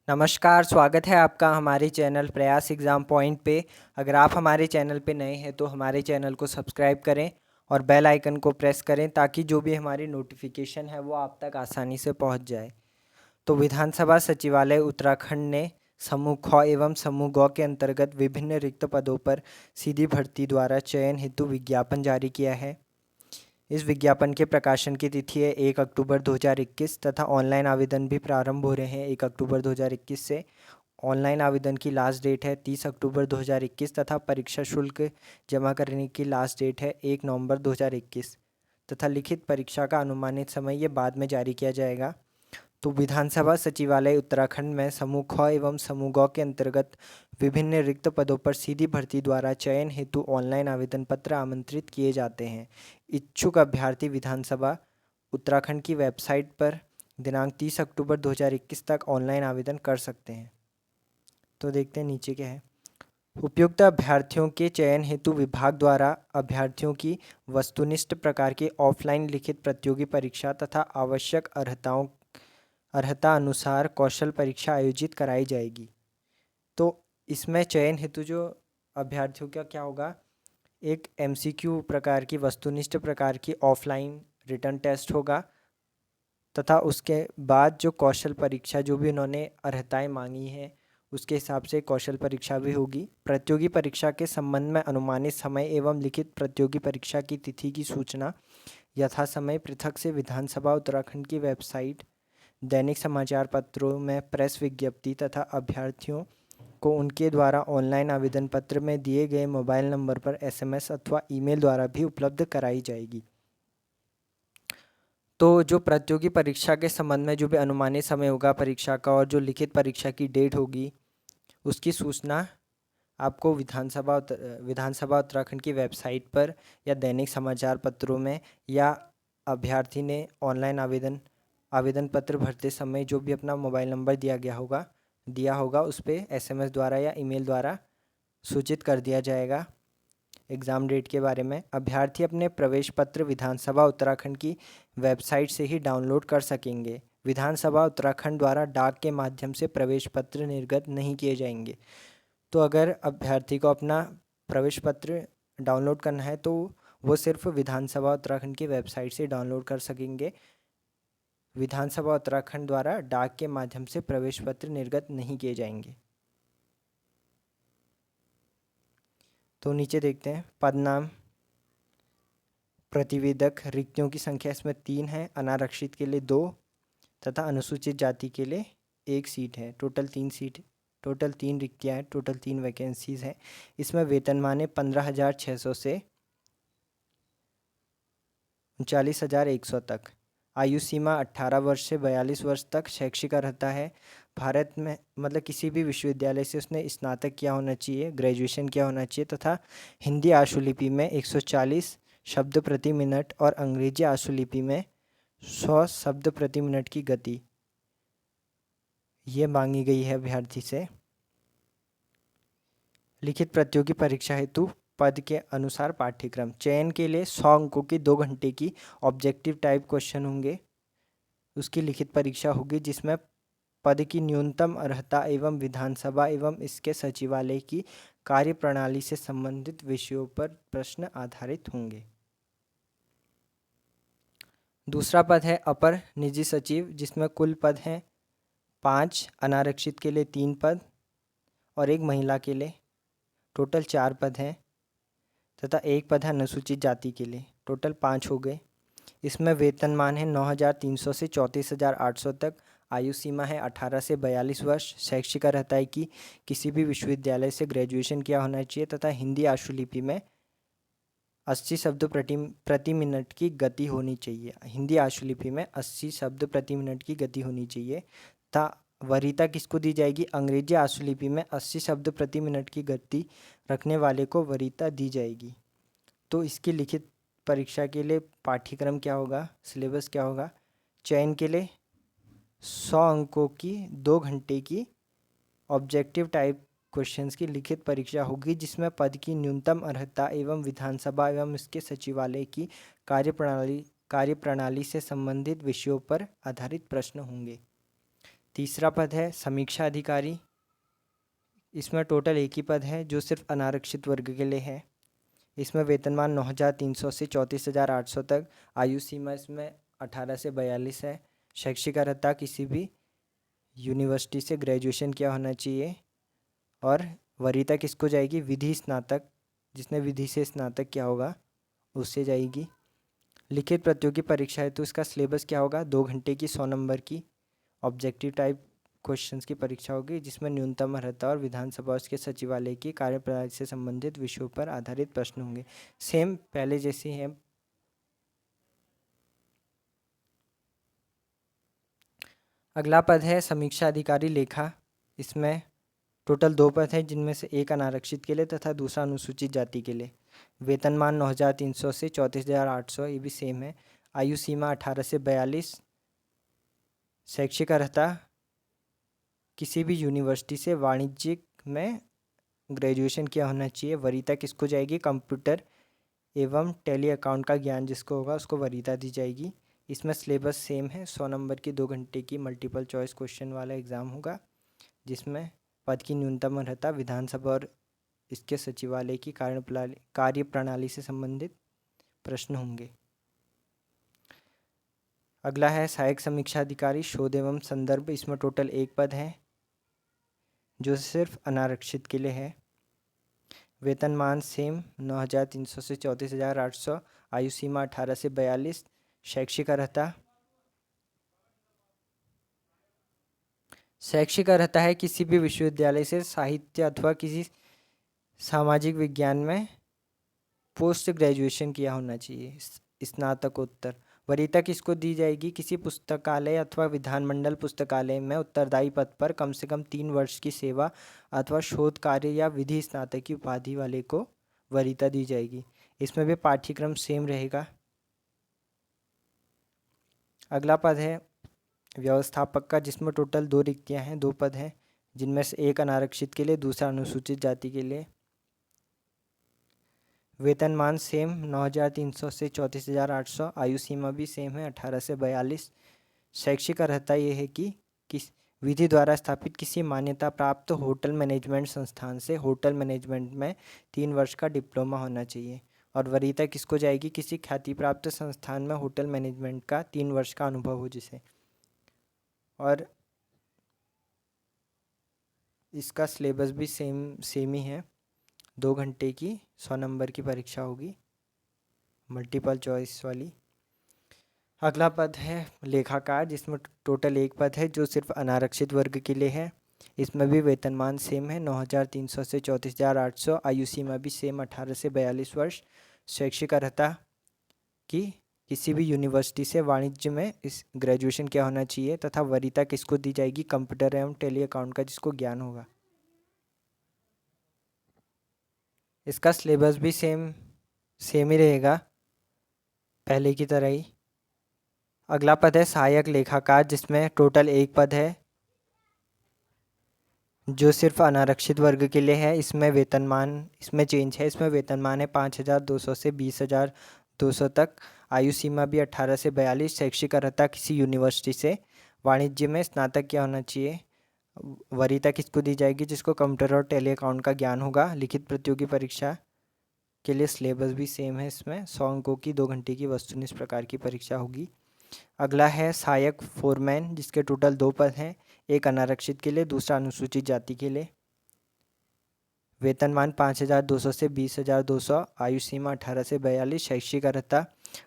नमस्कार, स्वागत है आपका हमारे चैनल प्रयास एग्ज़ाम पॉइंट पे। अगर आप हमारे चैनल पे नए हैं तो हमारे चैनल को सब्सक्राइब करें और बेल आइकन को प्रेस करें ताकि जो भी हमारी नोटिफिकेशन है वो आप तक आसानी से पहुंच जाए। तो विधानसभा सचिवालय उत्तराखंड ने समूह ख एवं समूह ग के अंतर्गत विभिन्न रिक्त पदों पर सीधी भर्ती द्वारा चयन हेतु विज्ञापन जारी किया है। इस विज्ञापन के प्रकाशन की तिथि है 1 अक्टूबर 2021 तथा ऑनलाइन आवेदन भी प्रारंभ हो रहे हैं 1 अक्टूबर 2021 से। ऑनलाइन आवेदन की लास्ट डेट है 30 अक्टूबर 2021 तथा परीक्षा शुल्क जमा करने की लास्ट डेट है 1 नवंबर 2021 तथा लिखित परीक्षा का अनुमानित समय ये बाद में जारी किया जाएगा। तो विधानसभा सचिवालय उत्तराखंड में समूह ख एवं समूह ग के अंतर्गत विभिन्न रिक्त पदों पर सीधी भर्ती द्वारा चयन हेतु ऑनलाइन आवेदन पत्र आमंत्रित किए जाते हैं। इच्छुक अभ्यर्थी विधानसभा उत्तराखंड की वेबसाइट पर दिनांक 30 अक्टूबर 2021 तक ऑनलाइन आवेदन कर सकते हैं। तो देखते हैं नीचे क्या है। उपयुक्त अभ्यर्थियों के चयन हेतु विभाग द्वारा अभ्यर्थियों की वस्तुनिष्ठ प्रकार की ऑफलाइन लिखित प्रतियोगी परीक्षा तथा आवश्यक अर्हता अनुसार कौशल परीक्षा आयोजित कराई जाएगी। तो इसमें चयन हेतु जो अभ्यर्थियों का क्या होगा, एक एमसीक्यू प्रकार की वस्तुनिष्ठ प्रकार की ऑफलाइन रिटर्न टेस्ट होगा तथा उसके बाद जो कौशल परीक्षा जो भी उन्होंने अर्हताएं मांगी हैं उसके हिसाब से कौशल परीक्षा भी होगी। प्रतियोगी परीक्षा के संबंध में अनुमानित समय एवं लिखित प्रतियोगी परीक्षा की तिथि की सूचना यथा समय पृथक से विधानसभा उत्तराखंड की वेबसाइट, दैनिक समाचार पत्रों में प्रेस विज्ञप्ति तथा अभ्यर्थियों को उनके द्वारा ऑनलाइन आवेदन पत्र में दिए गए मोबाइल नंबर पर एसएमएस अथवा ईमेल द्वारा भी उपलब्ध कराई जाएगी। तो जो प्रतियोगी परीक्षा के संबंध में जो भी अनुमानित समय होगा परीक्षा का और जो लिखित परीक्षा की डेट होगी उसकी सूचना आपको विधानसभा उत्तराखंड की वेबसाइट पर या दैनिक समाचार पत्रों में या अभ्यर्थी ने ऑनलाइन आवेदन पत्र भरते समय जो भी अपना मोबाइल नंबर दिया होगा उस पर एसएमएस द्वारा या ईमेल द्वारा सूचित कर दिया जाएगा एग्ज़ाम डेट के बारे में। अभ्यर्थी अपने प्रवेश पत्र विधानसभा उत्तराखंड की वेबसाइट से ही डाउनलोड कर सकेंगे। विधानसभा उत्तराखंड द्वारा डाक के माध्यम से प्रवेश पत्र निर्गत नहीं किए जाएंगे। तो अगर अभ्यर्थी को अपना प्रवेश पत्र डाउनलोड करना है तो वो सिर्फ विधानसभा उत्तराखंड की वेबसाइट से डाउनलोड कर सकेंगे। विधानसभा उत्तराखंड द्वारा डाक के माध्यम से प्रवेश पत्र निर्गत नहीं किए जाएंगे। तो नीचे देखते हैं पद नाम, प्रतिवेदक, रिक्तियों की संख्या इसमें 3 है, अनारक्षित के लिए 2 तथा अनुसूचित जाति के लिए 1 सीट है। टोटल 3 रिक्तियाँ हैं, टोटल 3 वैकेंसीज हैं। इसमें वेतनमान है 15,600 से 39,100 तक। आयु सीमा 18 वर्ष से 42 वर्ष तक। शैक्षिक अर्हता है भारत में मतलब किसी भी विश्वविद्यालय से उसने स्नातक किया होना चाहिए, ग्रेजुएशन किया होना चाहिए तथा हिंदी आशुलिपि में 140 शब्द प्रति मिनट और अंग्रेजी आशुलिपि में 100 शब्द प्रति मिनट की गति ये मांगी गई है अभ्यर्थी से। लिखित प्रतियोगी परीक्षा हेतु पद के अनुसार पाठ्यक्रम। चयन के लिए 100 अंकों की 2 घंटे की ऑब्जेक्टिव टाइप क्वेश्चन होंगे, उसकी लिखित परीक्षा होगी जिसमें पद की न्यूनतम अर्हता एवं विधानसभा एवं इसके सचिवालय की कार्यप्रणाली से संबंधित विषयों पर प्रश्न आधारित होंगे। दूसरा पद है अपर निजी सचिव जिसमें कुल पद हैं 5, अनारक्षित के लिए 3 पद और 1 महिला के लिए टोटल 4 पद हैं तथा 1 पद है अनुसूचित जाति के लिए, टोटल 5 हो गए। इसमें वेतनमान है 9,300 से 34,800 तक। आयु सीमा है 18 से 42 वर्ष। शैक्षिक अर्हता है कि किसी भी विश्वविद्यालय से ग्रेजुएशन किया होना चाहिए तथा हिंदी आशुलिपि में 80 शब्द प्रति मिनट की गति होनी चाहिए। हिंदी आशुलिपि में 80 शब्द प्रति मिनट की गति होनी चाहिए तथा वरीयता किसको दी जाएगी, अंग्रेजी आशुलिपि में 80 शब्द प्रति मिनट की गति रखने वाले को वरीयता दी जाएगी। तो इसकी लिखित परीक्षा के लिए पाठ्यक्रम क्या होगा, सिलेबस क्या होगा। चयन के लिए 100 अंकों की 2 घंटे की ऑब्जेक्टिव टाइप क्वेश्चंस की लिखित परीक्षा होगी जिसमें पद की न्यूनतम अर्हता एवं विधानसभा एवं इसके सचिवालय की कार्यप्रणाली से संबंधित विषयों पर आधारित प्रश्न होंगे। तीसरा पद है समीक्षा अधिकारी। इसमें टोटल एक ही पद है जो सिर्फ अनारक्षित वर्ग के लिए है। इसमें वेतनमान 9,300 से 34,800 तक। आयु सीमा इसमें 18 से 42 है। शैक्षिक अर्हता किसी भी यूनिवर्सिटी से ग्रेजुएशन किया होना चाहिए। और वरीयता किसको जाएगी? विधि स्नातक, जिसने विधि से स्नातक किया होगा उससे जाएगी। लिखित प्रतियोगी परीक्षा है तो इसका सिलेबस क्या होगा? 2 घंटे की 100 नंबर की ऑब्जेक्टिव टाइप क्वेश्चंस की परीक्षा होगी, जिसमें न्यूनतम अर्हता और विधानसभा और उसके सचिवालय की कार्यप्रणाली से संबंधित विषयों पर आधारित प्रश्न होंगे। सेम पहले जैसे हैं। अगला पद है समीक्षा अधिकारी लेखा। इसमें टोटल 2 पद हैं, जिनमें से एक अनारक्षित के लिए तथा दूसरा अनुसूचित जाति के लिए। वेतनमान 9,300 से 34,800, ये भी सेम है। आयु सीमा 18 से 42। शैक्षिक अर्हता किसी भी यूनिवर्सिटी से वाणिज्यिक में ग्रेजुएशन किया होना चाहिए। वरीयता किसको जाएगी? कंप्यूटर एवं टेली अकाउंट का ज्ञान जिसको होगा उसको वरीयता दी जाएगी। इसमें सिलेबस सेम है। 100 नंबर की 2 घंटे की मल्टीपल चॉइस क्वेश्चन वाला एग्ज़ाम होगा, जिसमें पद की न्यूनतम अर्हता, विधानसभा और इसके सचिवालय की कार्यप्रणाली से संबंधित प्रश्न होंगे। अगला है सहायक समीक्षा अधिकारी शोध एवं संदर्भ। इसमें टोटल एक पद है जो सिर्फ अनारक्षित के लिए है। वेतनमान सेम 9,300 से 34,800। आयु सीमा 18 से 42। शैक्षिक अर्हता है किसी भी विश्वविद्यालय से साहित्य अथवा किसी सामाजिक विज्ञान में पोस्ट ग्रेजुएशन किया होना चाहिए, स्नातकोत्तर। वरीयता किसको दी जाएगी? किसी पुस्तकालय अथवा विधानमंडल पुस्तकालय में उत्तरदायी पद पर कम से कम 3 वर्ष की सेवा अथवा शोध कार्य या विधि स्नातक की उपाधि वाले को वरीयता दी जाएगी। इसमें भी पाठ्यक्रम सेम रहेगा। अगला पद है व्यवस्थापक का, जिसमें टोटल 2 रिक्तियां हैं, 2 पद हैं, जिनमें से एक अनारक्षित के लिए, दूसरा अनुसूचित जाति के लिए। वेतनमान सेम 9,300 से 34,800। आयु सीमा भी सेम है 18 से 42। शैक्षिक अर्हता ये है कि किस विधि द्वारा स्थापित किसी मान्यता प्राप्त होटल मैनेजमेंट संस्थान से होटल मैनेजमेंट में 3 वर्ष का डिप्लोमा होना चाहिए। और वरीयता किसको जाएगी? किसी ख्याति प्राप्त संस्थान में होटल मैनेजमेंट का 3 वर्ष का अनुभव हो जिसे। और इसका सिलेबस भी सेम ही है। 2 घंटे की 100 नंबर की परीक्षा होगी, मल्टीपल चॉइस वाली। अगला पद है लेखाकार, जिसमें टोटल एक पद है जो सिर्फ अनारक्षित वर्ग के लिए है। इसमें भी वेतनमान सेम है 9,300 से 34,800। आयु सीमा भी सेम 18 से 42 वर्ष। शैक्षिक अर्हता की किसी भी यूनिवर्सिटी से वाणिज्य में इस ग्रेजुएशन किया होना चाहिए तथा वरीयता किसको दी जाएगी? कंप्यूटर एवं टेली अकाउंट का जिसको ज्ञान होगा। इसका सिलेबस भी सेम ही रहेगा, पहले की तरह ही। अगला पद है सहायक लेखाकार, जिसमें टोटल एक पद है जो सिर्फ अनारक्षित वर्ग के लिए है। इसमें चेंज है। इसमें वेतनमान है 5,200 से 20,200 तक। आयु सीमा भी 18 से 42। शैक्षिक अर्हता किसी यूनिवर्सिटी से वाणिज्य में स्नातक किया होना चाहिए। वरीयता किसको दी जाएगी? जिसको कंप्यूटर और टेली अकाउंट का ज्ञान होगा। लिखित प्रतियोगी परीक्षा के लिए सिलेबस भी सेम है। इसमें 100 अंकों की 2 घंटे की वस्तुनिष्ठ प्रकार की परीक्षा होगी। अगला है सहायक फोरमैन, जिसके टोटल 2 पद हैं, एक अनारक्षित के लिए, दूसरा अनुसूचित जाति के लिए। वेतनमान 5,200 से 20,200। आयु सीमा 18 से 42। शैक्षिक अर्हता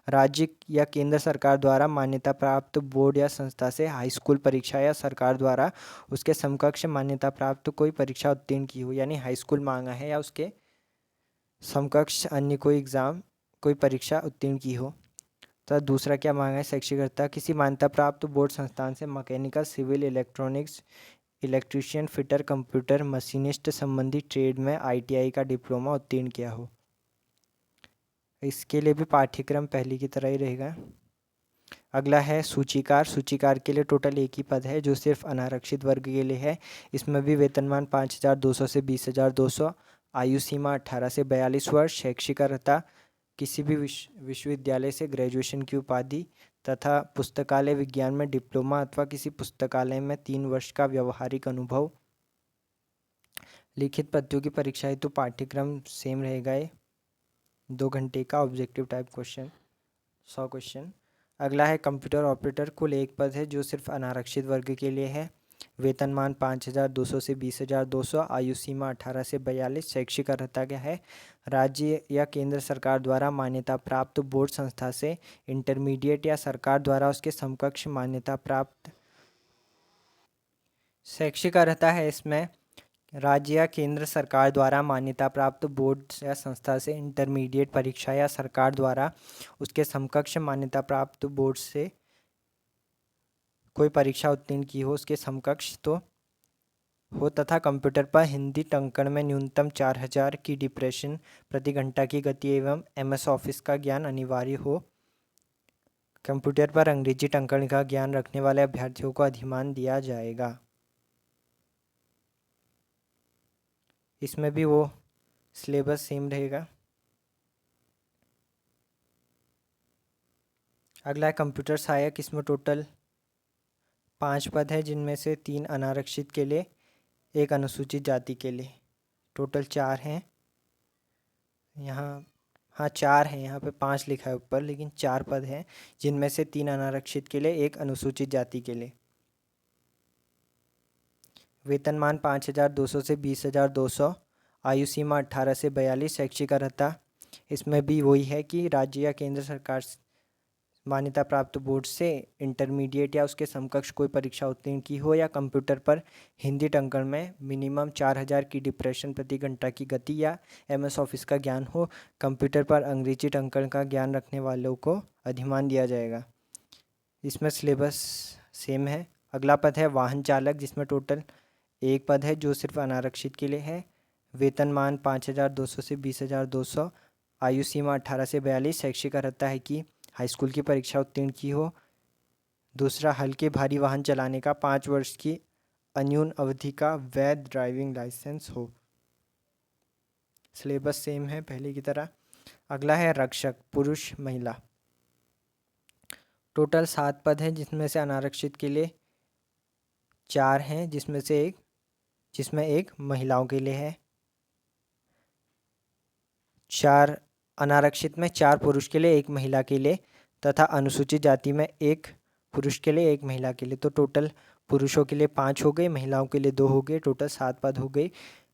राज्य या केंद्र सरकार द्वारा मान्यता प्राप्त बोर्ड या संस्था से हाई स्कूल परीक्षा या सरकार द्वारा उसके समकक्ष मान्यता प्राप्त कोई परीक्षा उत्तीर्ण की हो, यानी हाई स्कूल मांगा है या उसके समकक्ष अन्य कोई एग्ज़ाम कोई परीक्षा उत्तीर्ण की हो। तो दूसरा क्या मांगा है? शैक्षिक अर्हता किसी मान्यता प्राप्त बोर्ड संस्थान से mechanical, civil, electronics, electrician, fitter, computer, machinist संबंधी ट्रेड में ITI का डिप्लोमा उत्तीर्ण किया हो। इसके लिए भी पाठ्यक्रम पहले की तरह ही रहेगा। अगला है सूचीकार। सूचीकार के लिए टोटल एक ही पद है जो सिर्फ अनारक्षित वर्ग के लिए है। इसमें भी वेतनमान 5,200 से 20,200। आयु सीमा 18 से 42 वर्ष। शैक्षिक अर्हता किसी भी विश्वविद्यालय से ग्रेजुएशन की उपाधि तथा पुस्तकालय विज्ञान में डिप्लोमा अथवा किसी पुस्तकालय में 3 वर्ष का व्यवहारिक अनुभव। लिखित प्रतियोगी परीक्षा हेतु पाठ्यक्रम सेम रहेगा, ये 2 घंटे का ऑब्जेक्टिव टाइप क्वेश्चन, 100 क्वेश्चन। अगला है कंप्यूटर ऑपरेटर, कुल 1 पद है जो सिर्फ अनारक्षित वर्ग के लिए है। वेतनमान 5,200 से 20,200, आयु सीमा 18 से 42, शैक्षिक अर्हता क्या है? राज्य या केंद्र सरकार द्वारा मान्यता प्राप्त बोर्ड संस्था से इंटरमीडिएट या सरकार द्वारा उसके समकक्ष मान्यता प्राप्त। शैक्षिक अर्हता है इसमें राज्य या केंद्र सरकार द्वारा मान्यता प्राप्त बोर्ड या संस्था से इंटरमीडिएट परीक्षा या सरकार द्वारा उसके समकक्ष मान्यता प्राप्त बोर्ड से कोई परीक्षा उत्तीर्ण की हो, उसके समकक्ष तो हो, तथा कंप्यूटर पर हिंदी टंकण में न्यूनतम 4,000 की डिप्रेशन प्रति घंटा की गति एवं MS ऑफिस का ज्ञान अनिवार्य हो। कंप्यूटर पर अंग्रेजी टंकण का ज्ञान रखने वाले अभ्यर्थियों को अधिमान दिया जाएगा। इसमें भी वो सिलेबस सेम रहेगा। अगला है कंप्यूटर सहायक, इसमें टोटल 5 पद है जिनमें से 3 अनारक्षित के लिए, 1 अनुसूचित जाति के लिए। टोटल 4 हैं यहाँ, हाँ 4 हैं, यहाँ पे 5 लिखा है ऊपर, लेकिन 4 पद हैं जिनमें से 3 अनारक्षित के लिए, 1 अनुसूचित जाति के लिए। वेतनमान 5,200 से 20,200, आयु सीमा 18 से 42, शैक्षिक अर्हता इसमें भी वही है कि राज्य या केंद्र सरकार मान्यता प्राप्त बोर्ड से इंटरमीडिएट या उसके समकक्ष कोई परीक्षा उत्तीर्ण की हो, या कंप्यूटर पर हिंदी टंकण में मिनिमम 4,000 की डिप्रेशन प्रति घंटा की गति या MS ऑफिस का ज्ञान हो। कंप्यूटर पर अंग्रेजी टंकण का ज्ञान रखने वालों को अधिमान दिया जाएगा। इसमें सिलेबस सेम है। अगला पद है वाहन चालक, जिसमें टोटल 1 पद है जो सिर्फ अनारक्षित के लिए है। वेतनमान 5,200 से 20,200, आयु सीमा 18 से 42, शैक्षिक अर्हता है कि हाई स्कूल की परीक्षा उत्तीर्ण की हो। दूसरा, हल्के भारी वाहन चलाने का 5 वर्ष की अन्यून अवधि का वैध ड्राइविंग लाइसेंस हो। सिलेबस सेम है पहले की तरह। अगला है रक्षक, पुरुष महिला, टोटल 7 पद हैं जिसमें से अनारक्षित के लिए 4 हैं, जिसमें एक महिलाओं के लिए है। 4 अनारक्षित में 4 पुरुष के लिए, 1 महिला के लिए, तथा अनुसूचित जाति में 1 पुरुष के लिए, 1 महिला के लिए। तो टोटल पुरुषों के लिए 5 हो गए, महिलाओं के लिए 2 हो गए, टोटल 7 पद हो गए।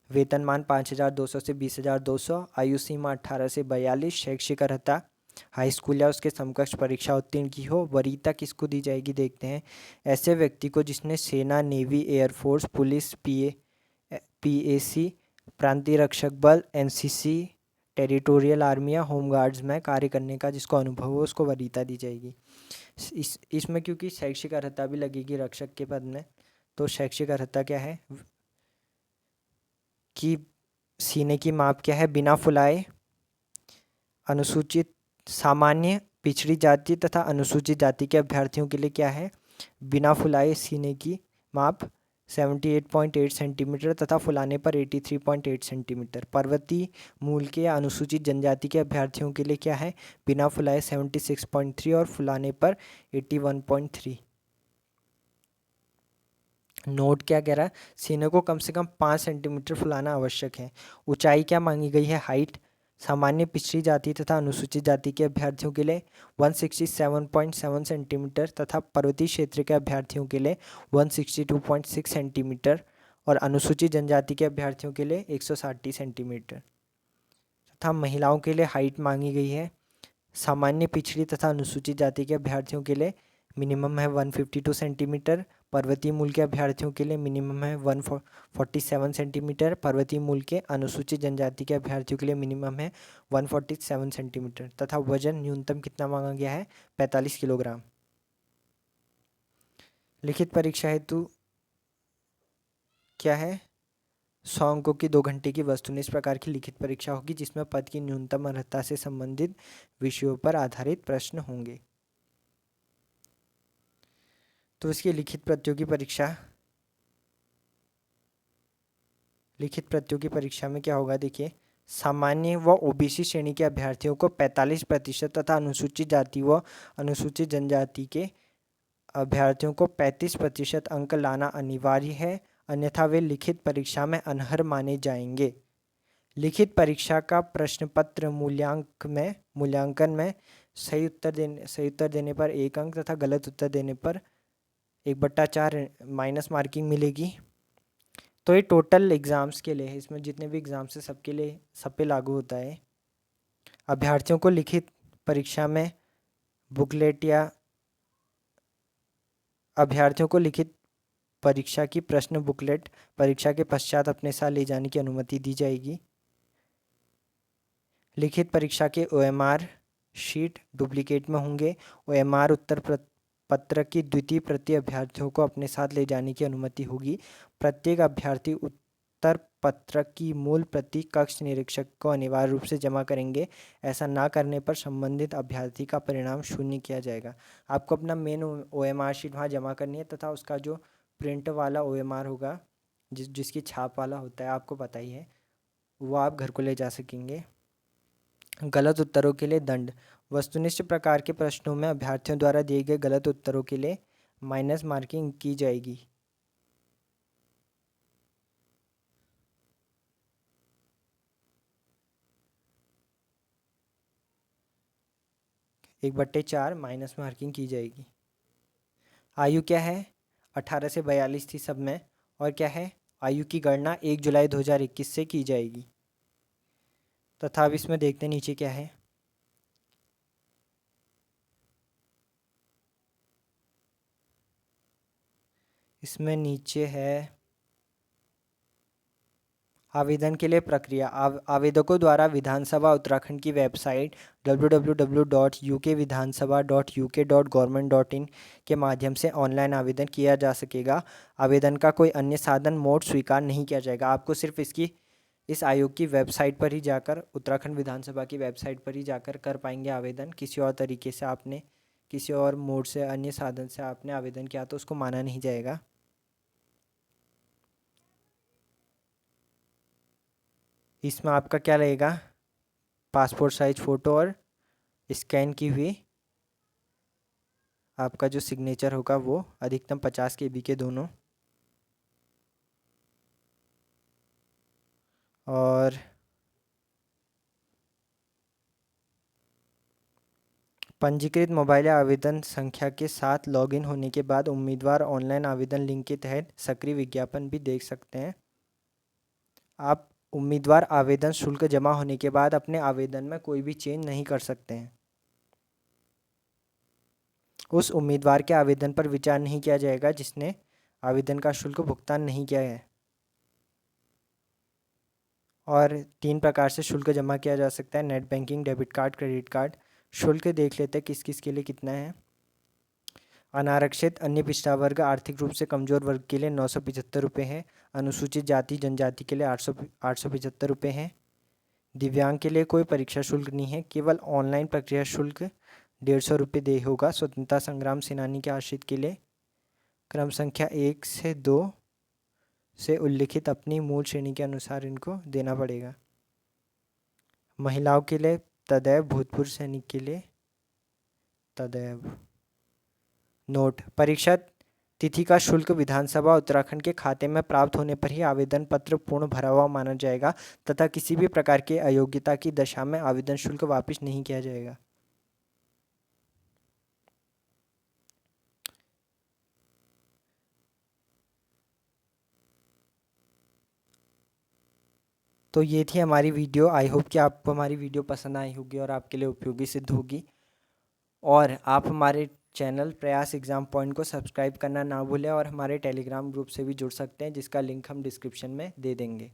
वेतनमान 5,200 से 20,200, आयु सीमा 18 से 42, शैक्षिक अर्हता हाई स्कूल या उसके समकक्ष परीक्षा उत्तीर्ण की हो। वरीयता किसको दी जाएगी देखते हैं। ऐसे व्यक्ति को जिसने सेना, नेवी, एयरफोर्स, पुलिस, PAC, प्रांतीय रक्षक बल, NCC, टेरिटोरियल आर्मी या होम गार्ड्स में कार्य करने का जिसको अनुभव हो, उसको वरीयता दी जाएगी। इसमें क्योंकि शैक्षिक अर्हता भी लगेगी रक्षक के पद में, तो शैक्षिक अर्हता क्या है कि सीने की माप क्या है, बिना फुलाए, अनुसूचित, सामान्य, पिछड़ी जाति तथा अनुसूचित जाति के अभ्यर्थियों के लिए क्या है, बिना फुलाए सीने की माप 78.8 सेंटीमीटर तथा फुलाने पर 83.8 सेंटीमीटर। पर्वतीय मूल के या अनुसूचित जनजाति के अभ्यर्थियों के लिए क्या है, बिना फुलाए 76.3 और फुलाने पर 81.3। नोट क्या कह रहा है, सीने को कम से कम 5 सेंटीमीटर फुलाना आवश्यक है। ऊंचाई क्या मांगी गई है, हाइट, सामान्य, पिछड़ी जाति तथा अनुसूचित जाति के अभ्यर्थियों के लिए 167.7 सेंटीमीटर तथा पर्वतीय क्षेत्र के अभ्यर्थियों के लिए 162.6 सेंटीमीटर और अनुसूचित जनजाति के अभ्यर्थियों के लिए 160 सेंटीमीटर। तथा महिलाओं के लिए हाइट मांगी गई है, सामान्य, पिछड़ी तथा अनुसूचित जाति के अभ्यर्थियों के लिए मिनिमम है 152 सेंटीमीटर, पर्वतीय मूल के अभ्यर्थियों के लिए मिनिमम है 147 सेंटीमीटर, पर्वतीय मूल के अनुसूचित जनजाति के अभ्यर्थियों के लिए मिनिमम है 147 सेंटीमीटर तथा वजन न्यूनतम कितना मांगा गया है, 45 किलोग्राम। लिखित परीक्षा हेतु क्या है, 100 अंकों की 2 घंटे की वस्तुनिष्ठ प्रकार की लिखित परीक्षा होगी जिसमें पद की न्यूनतम अर्हता से संबंधित विषयों पर आधारित प्रश्न होंगे। तो इसकी लिखित प्रतियोगी परीक्षा में क्या होगा देखिए, सामान्य व ओबीसी श्रेणी के अभ्यर्थियों को 45% तथा अनुसूचित जाति व अनुसूचित जनजाति के अभ्यर्थियों को 35% अंक लाना अनिवार्य है, अन्यथा वे लिखित परीक्षा में अनर्ह माने जाएंगे। लिखित परीक्षा का प्रश्न पत्र मूल्यांकन में सही उत्तर देने पर 1 अंक तथा गलत उत्तर देने पर 1/4 माइनस मार्किंग मिलेगी। तो ये टोटल एग्ज़ाम्स के लिए है, इसमें जितने भी एग्ज़ाम्स हैं सबके लिए सब पे लागू होता है। अभ्यर्थियों को लिखित परीक्षा में बुकलेट या अभ्यर्थियों को लिखित परीक्षा की प्रश्न बुकलेट परीक्षा के पश्चात अपने साथ ले जाने की अनुमति दी जाएगी। लिखित परीक्षा के OMR शीट डुप्लीकेट में होंगे। OMR उत्तर पत्र की द्वितीय प्रति अभ्यर्थियों को अपने साथ ले जाने की अनुमति होगी। प्रत्येक अभ्यर्थी उत्तर पत्र की मूल प्रति कक्ष निरीक्षक को अनिवार्य रूप से जमा करेंगे। ऐसा ना करने पर संबंधित अभ्यर्थी का परिणाम शून्य किया जाएगा। आपको अपना मेन OMR शीट वहाँ जमा करनी है तथा उसका जो प्रिंट वाला OMR होगा जिसकी छाप वाला होता है, आपको पता ही है, वो आप घर को ले जा सकेंगे। गलत उत्तरों के लिए दंड। वस्तुनिष्ठ प्रकार के प्रश्नों में अभ्यर्थियों द्वारा दिए गए गलत उत्तरों के लिए माइनस मार्किंग की जाएगी। एक बट्टे 4 माइनस मार्किंग की जाएगी। आयु क्या है? 18 से 42 थी सब में। और क्या है? आयु की गणना 1 जुलाई 2021 से की जाएगी। तथा अब इसमें देखते नीचे क्या है। इसमें नीचे है आवेदन के लिए प्रक्रिया। आवेदकों द्वारा विधानसभा उत्तराखंड की वेबसाइट www.ukvidansabha.uk.government.in के माध्यम से ऑनलाइन आवेदन किया जा सकेगा। आवेदन का कोई अन्य साधन मोड स्वीकार नहीं किया जाएगा। आपको सिर्फ इस आयोग की वेबसाइट पर ही जाकर, उत्तराखंड विधानसभा की वेबसाइट पर ही जाकर कर पाएंगे आवेदन। किसी और तरीके से आपने किसी और मोड से, अन्य साधन से आपने आवेदन किया तो उसको माना नहीं जाएगा। इसमें आपका क्या लगेगा? पासपोर्ट साइज फ़ोटो और स्कैन की हुई आपका जो सिग्नेचर होगा वो अधिकतम 50 KB के दोनों। और पंजीकृत मोबाइल आवेदन संख्या के साथ लॉगिन होने के बाद उम्मीदवार ऑनलाइन आवेदन लिंक के तहत सक्रिय विज्ञापन भी देख सकते हैं। आप उम्मीदवार आवेदन शुल्क जमा होने के बाद अपने आवेदन में कोई भी चेंज नहीं कर सकते हैं। उस उम्मीदवार के आवेदन पर विचार नहीं किया जाएगा जिसने आवेदन का शुल्क भुगतान नहीं किया है। और 3 प्रकार से शुल्क जमा किया जा सकता है: net banking, debit card, credit card. शुल्क देख लेते हैं किस किस के लिए कितना है। अनारक्षित अन्य पिछड़ा वर्ग आर्थिक रूप से कमजोर वर्ग के लिए 975 रुपये है। अनुसूचित जाति जनजाति के लिए 875 रुपये है। दिव्यांग के लिए कोई परीक्षा शुल्क नहीं है, केवल ऑनलाइन प्रक्रिया शुल्क 150 रुपये दे होगा। स्वतंत्रता संग्राम सेनानी के आश्रित के लिए क्रम संख्या 1 से 2 से उल्लिखित अपनी मूल श्रेणी के अनुसार इनको देना पड़ेगा। महिलाओं के लिए तदैव, भूतपूर्व सैनिक के लिए तदैव। नोट: परीक्षा तिथि का शुल्क विधानसभा उत्तराखंड के खाते में प्राप्त होने पर ही आवेदन पत्र पूर्ण भरा हुआ माना जाएगा तथा किसी भी प्रकार के अयोग्यता की दशा में आवेदन शुल्क वापस नहीं किया जाएगा। तो ये थी हमारी वीडियो। आई होप कि आपको हमारी वीडियो पसंद आई होगी और आपके लिए उपयोगी सिद्ध होगी। और आप हमारे चैनल प्रयास एग्ज़ाम पॉइंट को सब्सक्राइब करना ना भूलें और हमारे टेलीग्राम ग्रुप से भी जुड़ सकते हैं जिसका लिंक हम डिस्क्रिप्शन में दे देंगे।